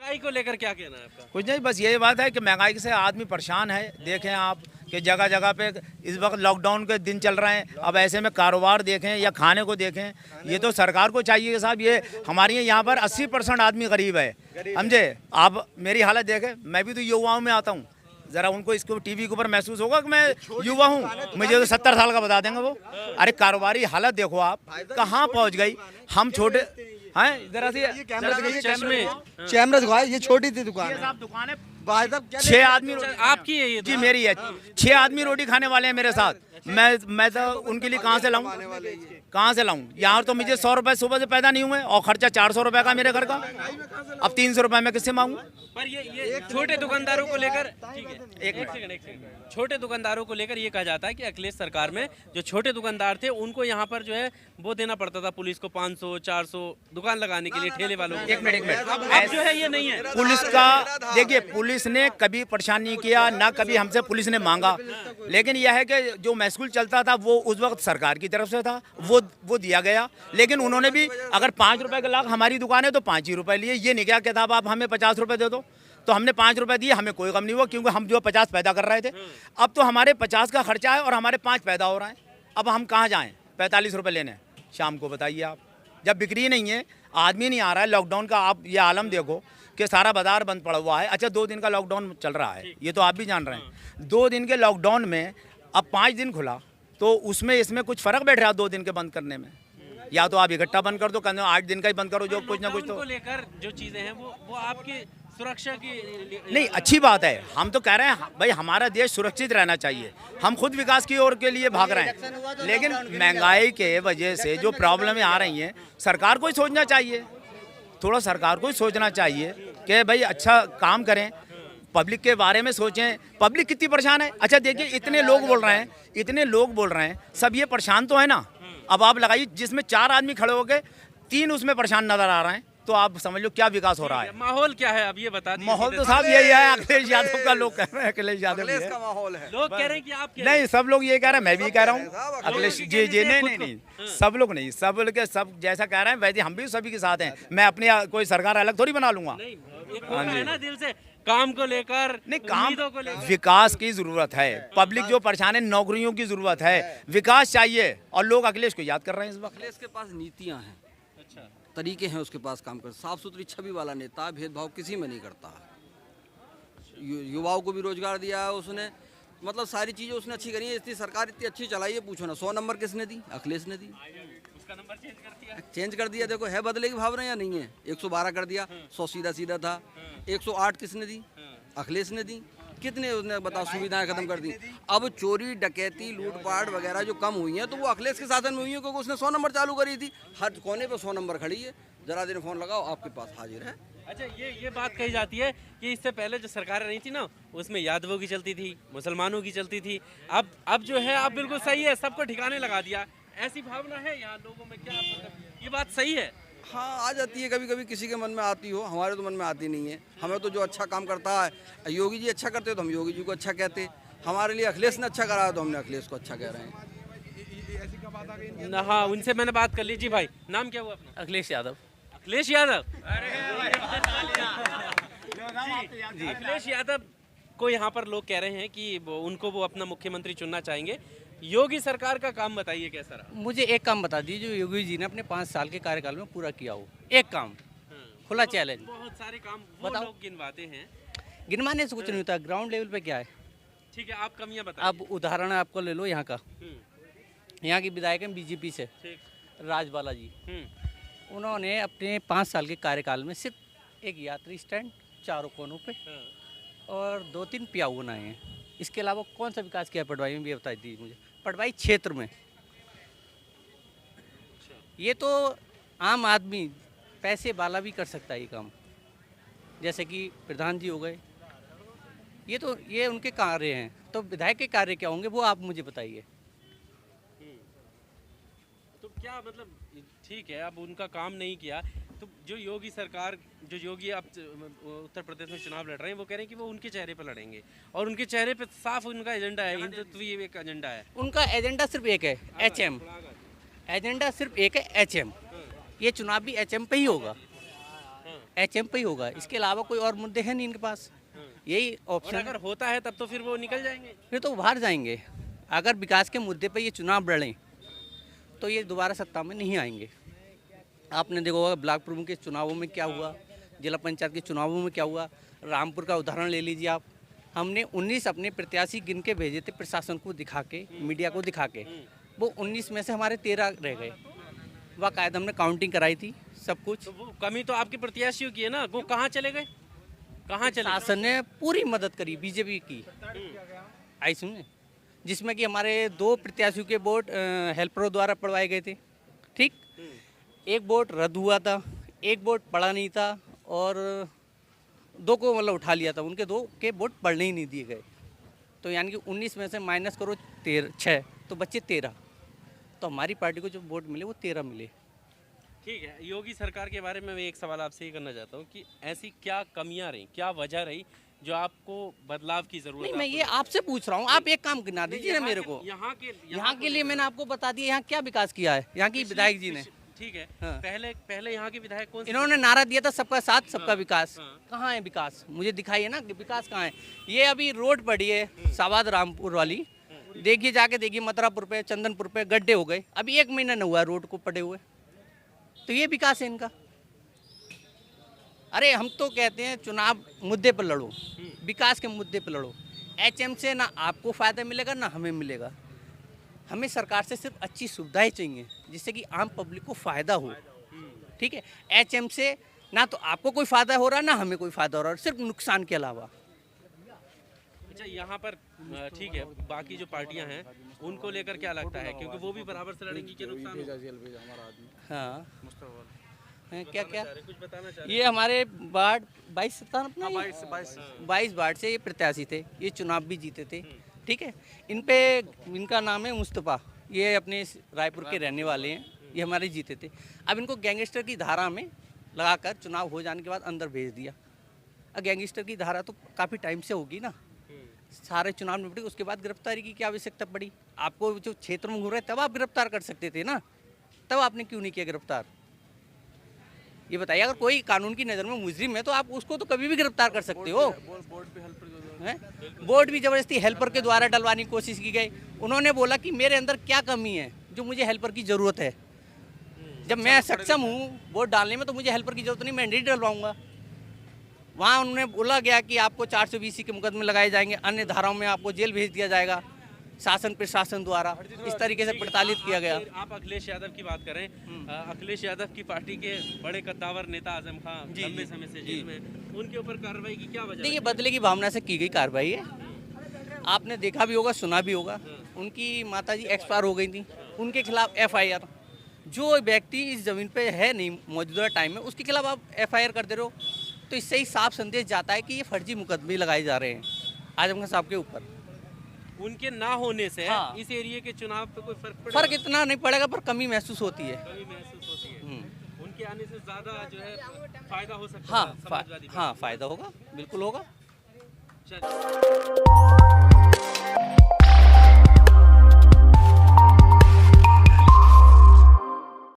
महंगाई को लेकर क्या कहना है आपका? कुछ नहीं, बस यही बात है कि महंगाई से आदमी परेशान है। देखें आप कि जगह जगह पे इस वक्त लॉकडाउन के दिन चल रहे हैं, अब ऐसे में कारोबार देखें या खाने को देखें, ये तो सरकार को चाहिए कि साहब ये हमारे यहाँ पर 80% आदमी गरीब है, समझे। आप मेरी हालत देखें, मैं भी तो युवाओं में आता हूँ, ज़रा उनको इसको टीवी के ऊपर महसूस होगा कि मैं युवा हूँ, मुझे तो 70 साल का बता देंगे वो। अरे कारोबारी हालत देखो आप कहाँ पहुँच गई। हम छोटे हैं, जरा सी कैमरा दिखाओ, ये छोटी सी दुकान है। दुकान है, भाई साहब क्या 6 आदमी आपकी है ये? जी मेरी है। 6 आदमी रोटी खाने वाले हैं मेरे साथ। मैं तो उनके लिए कहाँ से लाऊं, कहाँ से लाऊं? यहाँ तो मुझे 100 रुपए सुबह से पैदा नहीं हुए और खर्चा 400 रुपए का मेरे घर का। अब 300 रुपए मैं किससे मांगू? पर ये छोटे दुकानदारों को लेकर, ठीक है, एक सेकंड, छोटे दुकानदारों को लेकर ये कहा जाता है कि अखिलेश सरकार में जो छोटे दुकानदार थे उनको यहाँ पर जो है वो देना पड़ता था पुलिस को 500-400 दुकान लगाने के लिए, ठेले वालों को। एक मिनट अब जो है ये नहीं है। पुलिस का देखिए, पुलिस ने कभी परेशान नहीं किया, ना कभी हमसे पुलिस ने मांगा, लेकिन यह है कि जो महसूल चलता था वो उस वक्त सरकार की तरफ से था, वो दिया गया। लेकिन उन्होंने भी अगर 5 रुपए का लाख हमारी दुकान है तो 5 ही रुपए लिए, ये नहीं क्या कहता आप हमें 50 रुपए दे दो, तो हमने 5 रुपए दिए, हमें कोई गम नहीं हुआ क्योंकि हम जो 50 पैदा कर रहे थे। अब तो हमारे 50 का खर्चा है और हमारे 5 पैदा हो रहा है। अब हम कहाँ जाएं 45 रुपए लेने शाम को, बताइए आप, जब बिक्री नहीं है, आदमी नहीं आ रहा है। लॉकडाउन का आप ये आलम देखो कि सारा बाजार बंद पड़ा हुआ है। अच्छा 2 दिन का लॉकडाउन चल रहा है, ये तो आप भी जान रहे हैं। 2 दिन के लॉकडाउन में अब 5 दिन खुला, तो उसमें इसमें कुछ फ़र्क बैठ रहा है 2 दिन के बंद करने में? या तो आप इकट्ठा बंद कर दो, कहते 8 दिन का ही बंद करो, जो कुछ ना कुछ तो लेकर जो चीजें हैं वो आपकी सुरक्षा की नहीं। अच्छी बात है, हम तो कह रहे हैं भाई हमारा देश सुरक्षित रहना चाहिए, हम खुद विकास की ओर के लिए भाग रहे हैं, लेकिन महंगाई के वजह से जो प्रॉब्लमें आ रही हैं, सरकार को ही सोचना चाहिए, थोड़ा सरकार को ही सोचना चाहिए कि भाई अच्छा काम करें, पब्लिक के बारे में सोचें। पब्लिक कितनी परेशान है। अच्छा देखिए, इतने लोग बोल रहे हैं, सब ये परेशान तो है ना। अब आप लगाइए, जिसमें 4 आदमी खड़े हो गए, 3 उसमें परेशान नजर आ रहे हैं, तो आप समझ लो क्या विकास हो रहा है। माहौल क्या है अब ये बता दीजिए। माहौल तो साहब यही है, अखिलेश यादव का, लोग कह रहे हैं अखिलेश यादव का माहौल है। लोग कह रहे हैं कि आप नहीं, सब लोग ये कह रहे हैं, मैं भी कह रहा हूँ अखिलेश जी नहीं, सब लोग नहीं, सब लोग सब जैसा कह रहे हैं वैसे हम भी सभी के साथ हैं। मैं अपनी कोई सरकार अलग थोड़ी बना लूंगा। है ना, दिल से काम को लेकर, नहीं, काम उम्मीदों को लेकर, विकास की जरूरत है। पब्लिक जो परेशान है, नौकरियों की जरूरत है, विकास चाहिए, और लोग अखिलेश को याद कर रहे हैं इस वक्त। अखिलेश के पास नीतियां हैं, अच्छा, तरीके हैं उसके पास काम कर, साफ सुथरी छवि वाला नेता, भेदभाव किसी में नहीं करता। युवाओं को भी रोजगार दिया है उसने, मतलब सारी चीज़ें उसने अच्छी करी है। इतनी सरकार इतनी अच्छी चलाई है, पूछो ना। 100 नंबर किसने दी? अखिलेश ने दी। उसका नंबर चेंज कर दिया। देखो है बदले की भावना या नहीं है? 112 कर दिया, 100 सीधा सीधा था। 108 किसने दी? अखिलेश ने दी। कितने उसने बताओ सुविधाएं खत्म कर दी। अब चोरी डकैती लूटपाट वगैरह जो कम हुई हैं तो वो अखिलेश के शासन में हुई है, क्योंकि उसने 100 नंबर चालू करी थी। हर कोने पे 100 नंबर खड़ी है, जरा देर फोन लगाओ आपके पास हाजिर है। अच्छा, ये बात कही जाती है कि इससे पहले जो सरकारें रही थी ना, उसमें यादवों की चलती थी, मुसलमानों की चलती थी। अब जो है अब बिल्कुल सही है, सबको ठिकाने लगा दिया। ऐसी भावना है यहाँ लोगों में, क्या मतलब ये बात सही है? हाँ, आ जाती है कभी कभी, किसी के मन में आती हो, हमारे तो मन में आती नहीं है। हमें तो जो अच्छा काम करता है, योगी जी अच्छा करते तो हम योगी जी को अच्छा कहते, हमारे लिए अखिलेश ने अच्छा करा तो हमने अखिलेश को अच्छा कह रहे हैं। हाँ, उनसे मैंने बात कर ली। जी भाई, नाम क्या हुआ अपना? अखिलेश यादव। अखिलेश यादव। जी, अखिलेश यादव को यहाँ पर लोग कह रहे हैं कि उनको वो अपना मुख्यमंत्री चुनना चाहेंगे। योगी सरकार का काम बताइए कैसा रहा? मुझे एक काम बता दीजिए जो योगी जी ने अपने 5 साल के कार्यकाल में पूरा किया हो, एक काम, खुला चैलेंज। बहुत सारे काम वो बताओ। लोग गिनवाते हैं, गिनवाने से कुछ नहीं होता, ग्राउंड लेवल पे क्या है। ठीक है, आप कमियां बताइए। अब उदाहरण आपको ले लो यहाँ का, यहाँ की विधायक हैं बीजेपी से, ठीक। राजबाला जी। उन्होंने अपने 5 साल के कार्यकाल में सिर्फ एक यात्री स्टैंड 4 कोनों पे और 2-3 पियाऊ बनाए हैं। इसके अलावा कौन सा विकास किया पटवाई में, भी बता दीजिए मुझे, पटवाई क्षेत्र में। ये तो आम आदमी पैसे वाला भी कर सकता है ये काम, जैसे कि प्रधान जी हो गए। ये उनके कार्य हैं, तो विधायक के कार्य क्या होंगे वो आप मुझे बताइए। तो क्या मतलब, ठीक है, अब उनका काम नहीं किया तो जो योगी सरकार, जो योगी अब उत्तर प्रदेश में चुनाव लड़ रहे हैं, वो कह रहे हैं कि वो उनके चेहरे पर लड़ेंगे, और उनके चेहरे पे साफ उनका एजेंडा है, हिंदुत्व ही एक एजेंडा है। उनका एजेंडा सिर्फ एक है, HM। एजेंडा सिर्फ एक है, HM। ये चुनाव भी HM पे ही होगा। HM पे ही होगा, इसके अलावा कोई और मुद्दे हैं नहीं इनके पास, यही और ऑप्शन अगर होता है तब तो फिर वो निकल जाएंगे। फिर तो वो बाहर जाएंगे। अगर विकास के मुद्दे पे ये चुनाव लड़ें तो ये दोबारा सत्ता में नहीं आएंगे। आपने देखा होगा ब्लॉक प्रमुख के चुनावों में क्या हुआ, जिला पंचायत के चुनावों में क्या हुआ, रामपुर का उदाहरण ले लीजिए आप। हमने 19 अपने प्रत्याशी गिन के भेजे थे प्रशासन को दिखा के, मीडिया को दिखा के, वो 19 में से हमारे 13 रह गए। बाकायदा हमने काउंटिंग कराई थी सब कुछ। तो वो कमी तो आपके प्रत्याशियों की है ना, वो कहाँ चले गए, कहाँ चले? शासन ने पूरी मदद करी बीजेपी की, आई सुनिए, जिसमें कि हमारे 2 प्रत्याशियों के वोट हेल्परों द्वारा पड़वाए गए थे, ठीक, एक वोट रद्द हुआ था, एक वोट पड़ा नहीं था, और 2 को मतलब उठा लिया था, उनके 2 के वोट पढ़ने ही नहीं दिए गए। तो यानी कि 19 में से माइनस करो 6 तो बच्चे 13, तो हमारी पार्टी को जो वोट मिले वो 13 मिले। ठीक है, योगी सरकार के बारे में मैं एक सवाल आपसे ये करना चाहता हूँ कि ऐसी क्या कमियां रही, क्या वजह रही जो आपको बदलाव की जरूरत नहीं, है? मैं ये आपसे पूछ रहा हूँ, आप एक काम गिना दीजिए ना मेरे को। यहाँ के लिए मैंने आपको बता दिया यहाँ क्या विकास किया है यहाँ की विधायक जी ने। ठीक है, हाँ। पहले यहाँ के विधायक कौन से? इन्होंने नारा दिया था सबका साथ सबका हाँ, विकास। हाँ। कहाँ है विकास, मुझे दिखाइए ना कि विकास कहाँ है। ये अभी रोड पड़ी है सावाद रामपुर वाली, देखिए जाके देखिए, मथुरापुर पे चंदनपुर पे गड्ढे हो गए, अभी 1 महीना न हुआ रोड को पड़े हुए, तो ये विकास है इनका। अरे हम तो कहते हैं चुनाव मुद्दे पर लड़ो, विकास के मुद्दे पर लड़ो। HM से ना आपको फ़ायदा मिलेगा ना हमें मिलेगा। हमें सरकार से सिर्फ अच्छी सुविधाएं चाहिए जिससे कि आम पब्लिक को फ़ायदा हो, ठीक है। HM से ना तो आपको कोई फ़ायदा हो रहा ना हमें कोई फ़ायदा हो रहा, सिर्फ नुकसान के अलावा। अच्छा, यहाँ पर ठीक है, बाकी जो पार्टियां हैं उनको लेकर क्या लगता है, क्योंकि वो भी बराबर से लड़ेंगी कि नुकसान हो? हाँ क्या क्या कुछ बताना चाह ये हमारे वार्ड 22 था अपना, 22 वार्ड से ये प्रत्याशी थे, ये चुनाव भी जीते थे, ठीक है। इनका नाम है मुस्तफ़ा, ये अपने रायपुर के रहने वाले हैं, ये हमारे जीते थे। अब इनको गैंगस्टर की धारा में लगाकर चुनाव हो जाने के बाद अंदर भेज दिया। अब गैंगस्टर की धारा तो काफ़ी टाइम से होगी ना, सारे चुनाव निपटे उसके बाद गिरफ्तारी की क्या आवश्यकता पड़ी? आपको जो क्षेत्र में घूम रहे तब आप गिरफ्तार कर सकते थे ना, तब आपने क्यों नहीं किया गिरफ्तार? ये बताइए, अगर कोई कानून की नज़र में मुजरिम है तो आप उसको तो कभी भी गिरफ्तार कर सकते हो। वोट भी जबरदस्ती हेल्पर के द्वारा डलवाने की कोशिश की गई। उन्होंने बोला कि मेरे अंदर क्या कमी है जो मुझे हेल्पर की ज़रूरत है। जब मैं सक्षम हूँ वोट डालने में तो मुझे हेल्पर की ज़रूरत नहीं, मैं नहीं डलवाऊंगा। वहाँ उन्होंने बोला गया कि आपको 420 के मुकदमे लगाए जाएंगे, अन्य धाराओं में आपको जेल भेज दिया जाएगा शासन प्रशासन द्वारा, इस तरीके से प्रताड़ित किया गया। आप अखिलेश यादव की बात करें, अखिलेश यादव की पार्टी के बड़े कद्दावर नेता आजम खान लंबे समय से जेल में, उनके ऊपर कार्रवाई की क्या वजह? देखिए, बदले की भावना से की गई कार्रवाई है। आपने देखा भी होगा, सुना भी होगा, उनकी माताजी एक्सपायर हो गई थी, उनके खिलाफ FIR। जो व्यक्ति इस जमीन पे है नहीं मौजूदा टाइम में, उसके खिलाफ आप FIR कर दे रहे हो, तो इससे ही साफ संदेश जाता है कि ये फर्जी मुकदमे लगाए जा रहे हैं आजम खान साहब के ऊपर। उनके ना होने से हाँ। इस एरिया के चुनाव पे कोई फर्क पड़ेगा? फर्क इतना नहीं पड़ेगा, पर कमी महसूस होती है। कमी महसूस होती है। उनके आने से ज्यादा जो है फायदा हो सकता हाँ, है समाजवादी हाँ फायदा होगा, बिल्कुल होगा। चलिए।